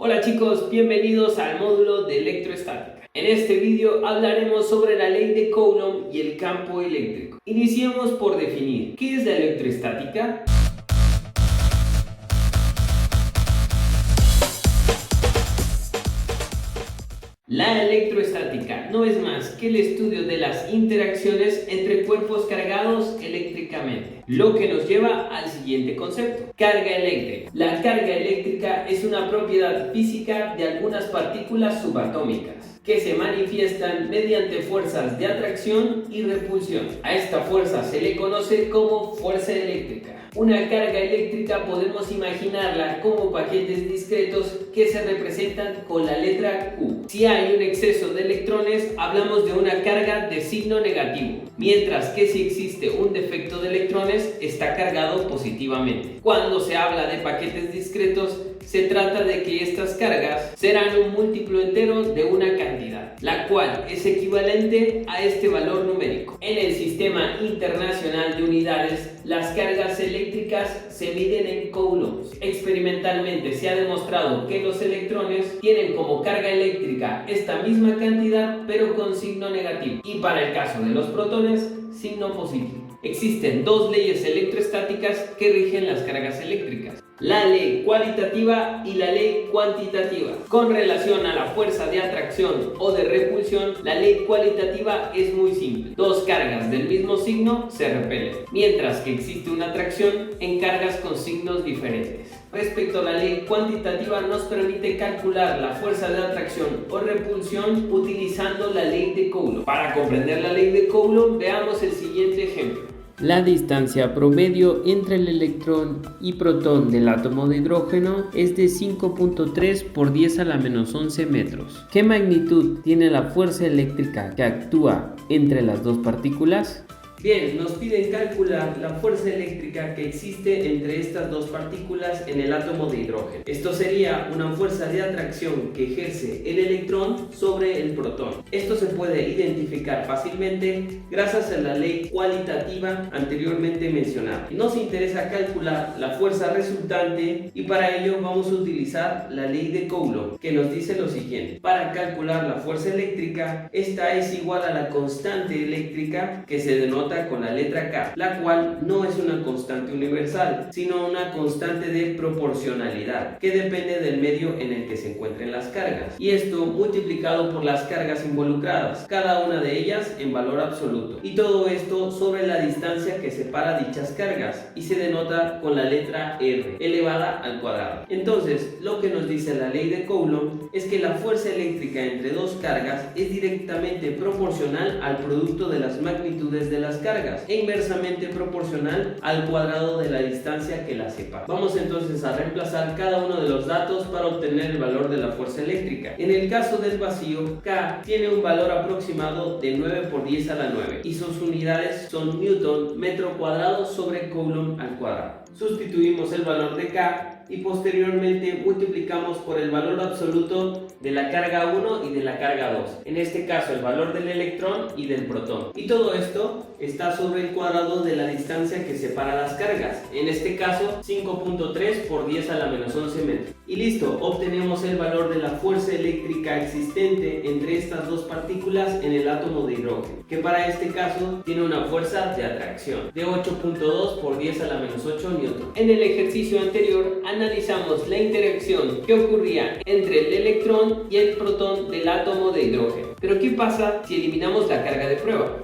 Hola chicos, bienvenidos al módulo de electroestática. En este vídeo hablaremos sobre la ley de Coulomb y el campo eléctrico. Iniciemos por definir ¿qué es la electroestática? La electroestática no es más que el estudio de las interacciones entre cuerpos cargados eléctricamente, lo que nos lleva al siguiente concepto: carga eléctrica. La carga eléctrica es una propiedad física de algunas partículas subatómicas que se manifiestan mediante fuerzas de atracción y repulsión. A esta fuerza se le conoce como fuerza eléctrica. Una carga eléctrica podemos imaginarla como paquetes discretos que se representan con la letra Q. Si hay un exceso de electrones, hablamos de una carga de signo negativo, mientras que si existe un defecto de electrones, está cargado positivamente. Cuando se habla de paquetes discretos, se trata de que estas cargas serán un múltiplo entero de una cantidad, la cual es equivalente a este valor numérico. En el Sistema Internacional de Unidades, las cargas eléctricas se miden en coulombs. Experimentalmente se ha demostrado que los electrones tienen como carga eléctrica esta misma cantidad, pero con signo negativo, y para el caso de los protones, signo positivo. Existen dos leyes electroestáticas que rigen las cargas eléctricas: la ley cualitativa y la ley cuantitativa. Con relación a la fuerza de atracción o de repulsión, la ley cualitativa es muy simple: dos cargas del mismo signo se repelen, mientras que existe una atracción en cargas con signos diferentes. Respecto a la ley cuantitativa, nos permite calcular la fuerza de atracción o repulsión utilizando la ley de Coulomb. Para comprender la ley de Coulomb, veamos el siguiente ejemplo. La distancia promedio entre el electrón y protón del átomo de hidrógeno es de 5.3 por 10 a la menos 11 metros. ¿Qué magnitud tiene la fuerza eléctrica que actúa entre las dos partículas? Bien, nos piden calcular la fuerza eléctrica que existe entre estas dos partículas en el átomo de hidrógeno. Esto sería una fuerza de atracción que ejerce el electrón sobre el protón. Esto se puede identificar fácilmente gracias a la ley cualitativa anteriormente mencionada. Nos interesa calcular la fuerza resultante y para ello vamos a utilizar la ley de Coulomb, que nos dice lo siguiente: para calcular la fuerza eléctrica, esta es igual a la constante eléctrica que se denota con la letra K, la cual no es una constante universal, sino una constante de proporcionalidad que depende del medio en el que se encuentren las cargas, y esto multiplicado por las cargas involucradas, cada una de ellas en valor absoluto, y todo esto sobre la distancia que separa dichas cargas, y se denota con la letra R elevada al cuadrado. Entonces, lo que nos dice la ley de Coulomb es que la fuerza eléctrica entre dos cargas es directamente proporcional al producto de las magnitudes de las cargas e inversamente proporcional al cuadrado de la distancia que las separa. Vamos entonces a reemplazar cada uno de los datos para obtener el valor de la fuerza eléctrica. En el caso del vacío, K tiene un valor aproximado de 9 por 10 a la 9 y sus unidades son Newton metro cuadrado sobre Coulomb al cuadrado. Sustituimos el valor de K y posteriormente multiplicamos por el valor absoluto de la carga 1 y de la carga 2, en este caso el valor del electrón y del protón, y todo esto está sobre el cuadrado de la distancia que separa las cargas, en este caso 5.3 por 10 a la menos 11 metros. Y listo, obtenemos el valor de la fuerza eléctrica existente entre estas dos partículas en el átomo de hidrógeno, que para este caso tiene una fuerza de atracción de 8.2 por 10 a la menos 8 newton. En el ejercicio anterior analizamos la interacción que ocurría entre el electrón y el protón del átomo de hidrógeno. Pero ¿qué pasa si eliminamos la carga de prueba?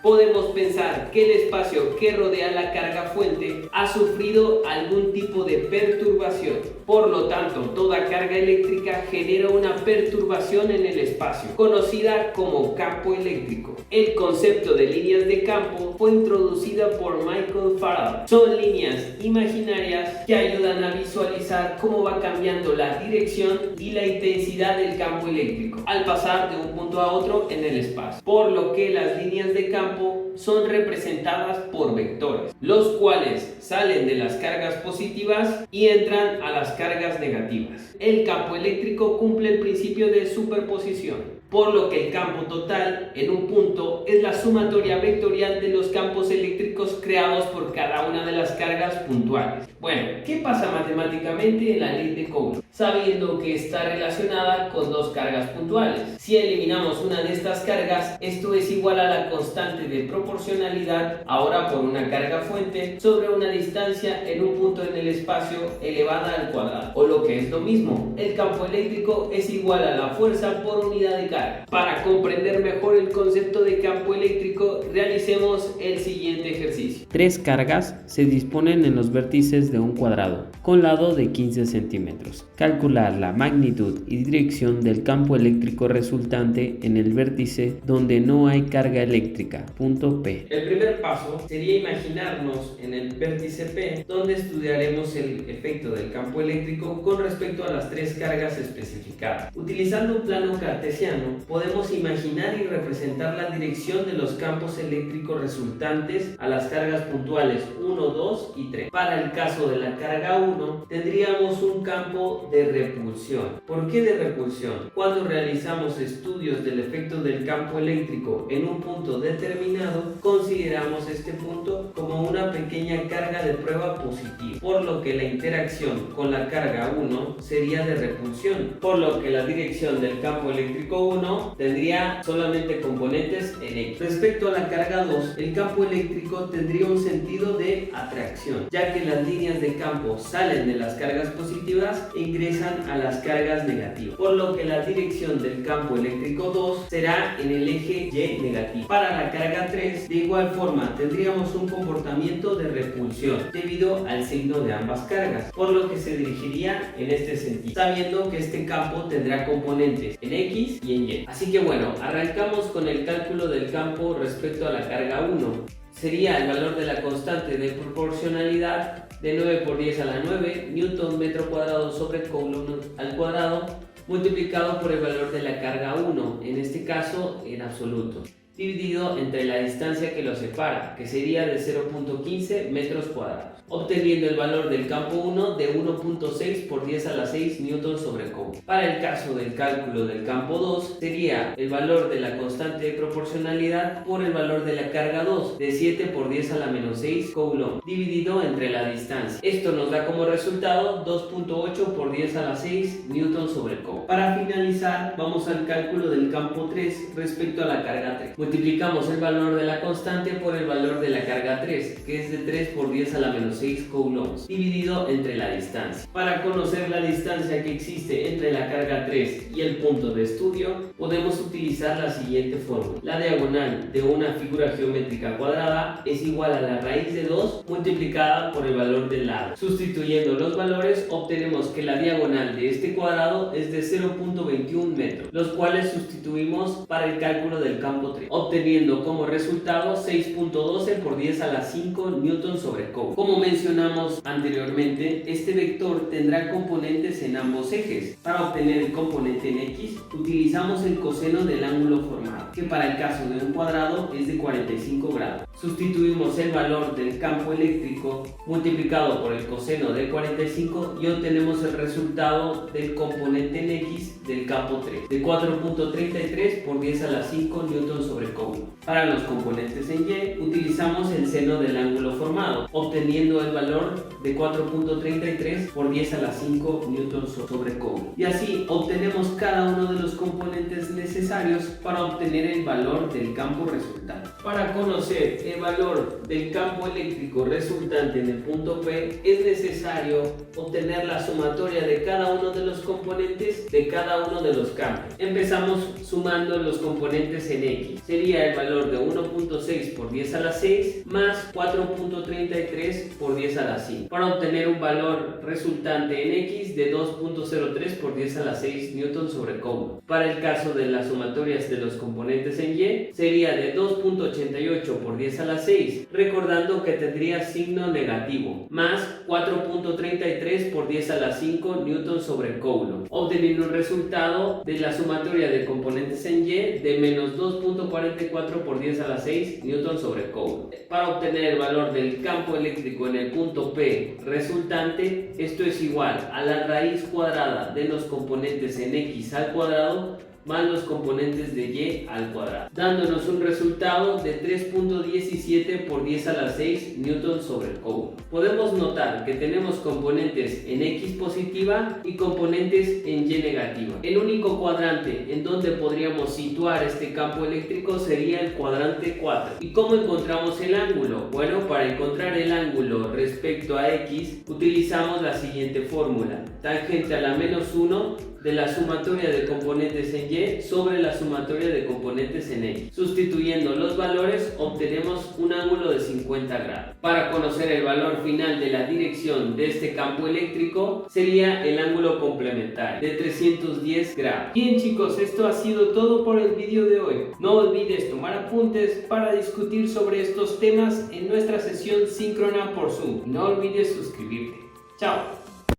Podemos pensar que el espacio que rodea la carga fuente ha sufrido algún tipo de perturbación. Por lo tanto, toda carga eléctrica genera una perturbación en el espacio, conocida como campo eléctrico. El concepto de líneas de campo fue introducida por Michael Faraday. Son líneas imaginarias que ayudan a visualizar cómo va cambiando la dirección y la intensidad del campo eléctrico al pasar de un punto a otro en el espacio, por lo que las líneas de campo son representadas por vectores, los cuales salen de las cargas positivas y entran a las cargas negativas. El campo eléctrico cumple el principio de superposición, por lo que el campo total en un punto es la sumatoria vectorial de los campos eléctricos creados por cada una de las cargas puntuales. Bueno, ¿qué pasa matemáticamente en la ley de Coulomb? sabiendo que está relacionada con dos cargas puntuales. Si eliminamos una de estas cargas, esto es igual a la constante de proporcionalidad, ahora por una carga fuente, sobre una distancia en un punto en el espacio elevada al cuadrado. O lo que es lo mismo, el campo eléctrico es igual a la fuerza por unidad de carga. Para comprender mejor el concepto de campo eléctrico, realicemos el siguiente ejercicio. Tres cargas se disponen en los vértices de un cuadrado, con lado de 15 centímetros. Calcular la magnitud y dirección del campo eléctrico resultante en el vértice donde no hay carga eléctrica, punto P. El primer paso sería imaginarnos en el vértice P, donde estudiaremos el efecto del campo eléctrico con respecto a las tres cargas especificadas. Utilizando un plano cartesiano, podemos imaginar y representar la dirección de los campos eléctricos resultantes a las cargas puntuales 1, 2 y 3. Para el caso de la carga 1, tendríamos un campo de repulsión. ¿Por qué de repulsión? Cuando realizamos estudios del efecto del campo eléctrico en un punto determinado, consideramos este punto como una pequeña carga de prueba positiva, por lo que la interacción con la carga 1 sería de repulsión, por lo que la dirección del campo eléctrico 1 tendría solamente componentes en X. Respecto a la carga 2, el campo eléctrico tendría un sentido de atracción, ya que las líneas de campo salen de las cargas positivas e ingresan a las cargas negativas, por lo que la dirección del campo eléctrico 2 será en el eje Y negativo. Para la carga 3, de igual forma, tendríamos un comportamiento de repulsión debido al signo de ambas cargas, por lo que se dirigiría en este sentido, sabiendo que este campo tendrá componentes en X y en Y. Así que bueno, arrancamos con el cálculo del campo respecto a la carga 1. Sería el valor de la constante de proporcionalidad de 9 por 10 a la 9 newton metro cuadrado sobre coulomb al cuadrado, multiplicado por el valor de la carga 1, en este caso en absoluto, dividido entre la distancia que lo separa, que sería de 0.15 metros cuadrados, obteniendo el valor del campo 1 de 1.6 por 10 a la 6 newton sobre coulomb. Para el caso del cálculo del campo 2, sería el valor de la constante de proporcionalidad por el valor de la carga 2 de 7 por 10 a la menos 6 coulomb, dividido entre la distancia. Esto nos da como resultado 2.8 por 10 a la 6 newton sobre coulomb. Para finalizar, vamos al cálculo del campo 3 respecto a la carga 3. Multiplicamos el valor de la constante por el valor de la carga 3, que es de 3 por 10 a la menos 6 coulombs, dividido entre la distancia. Para conocer la distancia que existe entre la carga 3 y el punto de estudio, podemos utilizar la siguiente fórmula. La diagonal de una figura geométrica cuadrada es igual a la raíz de 2 multiplicada por el valor del lado. Sustituyendo los valores, obtenemos que la diagonal de este cuadrado es de 0.21 metros, los cuales sustituimos para el cálculo del campo 3, obteniendo como resultado 6.12 por 10 a la 5 newton sobre coulomb. Como mencionamos anteriormente, este vector tendrá componentes en ambos ejes. Para obtener el componente en X, utilizamos el coseno del ángulo formado, que para el caso de un cuadrado es de 45 grados. Sustituimos el valor del campo eléctrico multiplicado por el coseno de 45 y obtenemos el resultado del componente en X del campo 3, de 4.33 por 10 a la 5 newton sobre coulomb. Para los componentes en Y, utilizamos el seno del ángulo formado, obteniendo el valor de 4.33 por 10 a la 5 newton sobre coulomb. Y así obtenemos cada uno de los componentes necesarios para obtener el valor del campo resultante. Para conocer el valor del campo eléctrico resultante en el punto P, es necesario obtener la sumatoria de cada uno de los componentes de cada uno de los campos. Empezamos sumando los componentes en X. Sería el valor de 1.6 por 10 a la 6 más 4.33 por 10 a la 5, para obtener un valor resultante en X de 2.03 por 10 a la 6 newton sobre coulomb. Para el caso de las sumatorias de los componentes en Y, sería de 2.88 por 10 a la 6, recordando que tendría signo negativo, más 4.33 por 10 a la 5 newton sobre coulomb, obteniendo un resultado de la sumatoria de componentes en Y de menos 2.44 por 10 a la 6 newton sobre coulomb. Para obtener el valor del campo eléctrico en el punto P resultante, esto es igual a la raíz cuadrada de los componentes en X al cuadrado más los componentes de y al cuadrado, dándonos un resultado de 3.17 por 10 a la 6 newton sobre el coulomb. Podemos notar que tenemos componentes en x positiva y componentes en y negativa. El único cuadrante en donde podríamos situar este campo eléctrico sería el cuadrante 4. ¿Y cómo encontramos el ángulo? Bueno, para encontrar el ángulo respecto a x utilizamos la siguiente fórmula: tangente a la menos 1 de la sumatoria de componentes en y sobre la sumatoria de componentes en x. Sustituyendo los valores obtenemos un ángulo de 50 grados. Para conocer el valor final de la dirección de este campo eléctrico sería el ángulo complementario de 310 grados. Bien chicos, esto ha sido todo por el vídeo de hoy. No olvides tomar apuntes para discutir sobre estos temas en nuestra sesión síncrona por Zoom. No olvides suscribirte. Chao.